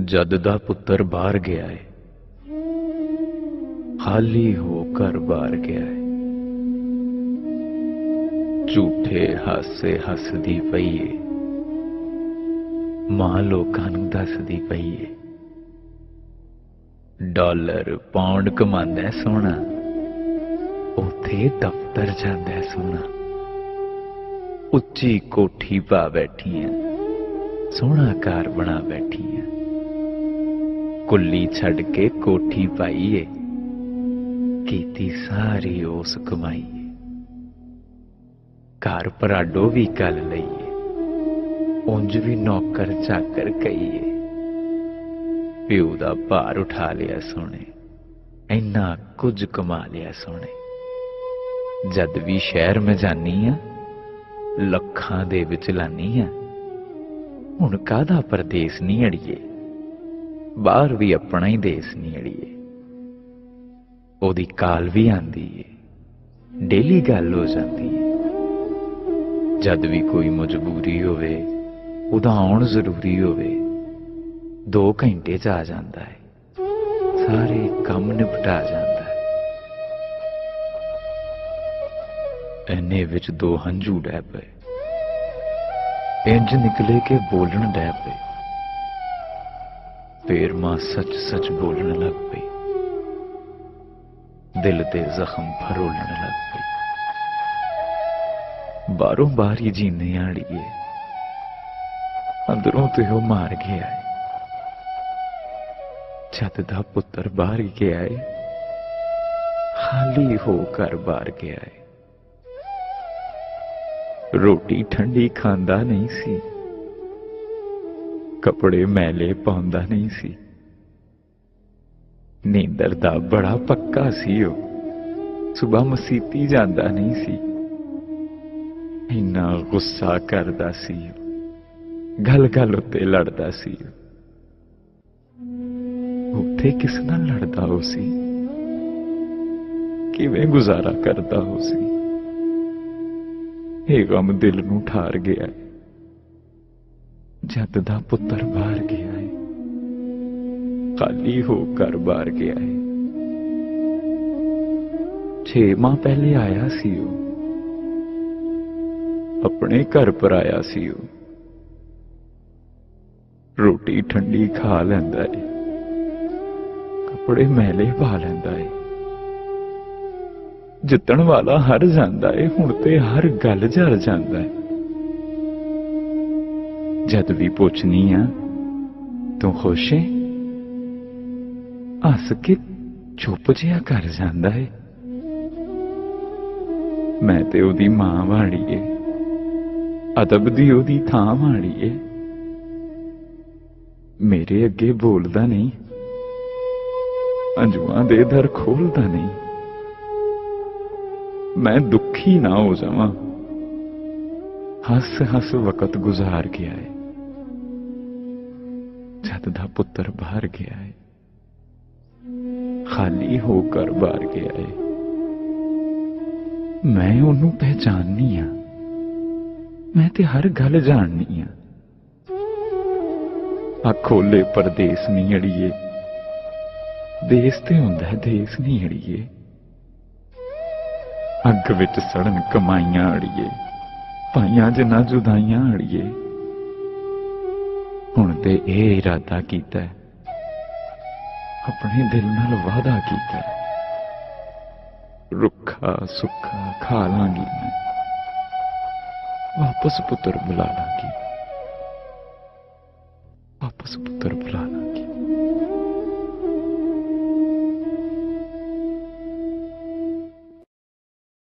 जद दा पुत्तर बाहर गया है, खाली होकर बाहर गया है। झूठे हासे हसदी पई है, मां लोकां नूं दसदी पई है। डॉलर पाउंड कमांदा है सोहना, उथे दफ्तर जांदा है सोहना। उच्ची कोठी पा बैठी है, सोहना घर बना बैठी है। कुल्ली छड़ के कोठी पाई है, कीती सारी उस कमाई है। घर पराडो भी गल लई है, उंज भी नौकर चाकर कई है। प्यो दा भार उठा लिया सोने, इन्ना कुछ कमा लिया सोने। जद भी शहर में जानी आ, लखां दे विच लानी आ। हुण काहदा परदेस नहीं अड़िए, बाहर भी अपना ही देश नहीं अड़िए। ओदी काल भी आंदी है, डेली गल हो जाती है। जद भी कोई मजबूरी होवे, उदा आउण जरूरी होवे, 2 घंटे च आ जांदा है, सारे काम निपटा जांदा है। इन्ने विच 2 हंझू डै पे, इंज निकले के बोलन डै पे। फिर मां सच सच बोलने लग पई, दिल दे जख्म फरोलने लग पई। बारों बार ही जीने आड़िए, अंदरों ते हो मार गया है। जद दा पुत्तर बाहर गया है, खाली होकर बाहर गया है। रोटी ठंडी खांदा नहीं सी, कपड़े मैले पाउंदा नहीं सी। नींदर दा बड़ा पक्का सी ओ, सुबह मसीती जांदा नहीं सी। इन्ना गुस्सा करदा सी, गल गल उत्ते लड़दा सी। उत्थे किस नाल लड़दा हो सी, किवें गुजारा करदा हो सी। ये गम दिल नूं ठार गया है। जद दा पुत्तर बाहर गया है, खाली होकर बाहर गया है। 6 माह पहले आया सी ओ, अपने घर पर आया सी ओ। रोटी ठंडी खा लैंदा है, कपड़े मैले पा लैंदा है। जितण वाला हर जांदा है, हुण ते हर गल जर जांदा है। जद भी पुछनी आ, तू खुश है, हस के चुप जिहा कर जांदा है। मैं ते ओदी मां वाली है, अदब दी ओदी थां वाली है। मेरे अगे बोलदा नहीं, अंजुआं दे दर खोलदा नहीं। मैं दुखी ना हो जावां, हस हस वक्त गुजार गया है। जद दा पुत्तर बाहर गया है, खाली होकर बाहर गया है। मैं ओनू पहचाननी आ, मैं ते हर गल जाननी आ। खोले परदेस नहीं अड़िए, देस ते हुंदा है देस नहीं अड़िए। अग विच सड़न कमाइयां अड़िए, पाइयां जिन्ना जुदाइयां अड़िए। हुण ते ये इरादा कीता है, अपने दिल नाल वादा कीता है, रुखा सुखा खा लांगी मैं, वापस पुत्र बुला लांगी, वापस पुत्र बुला लांगी।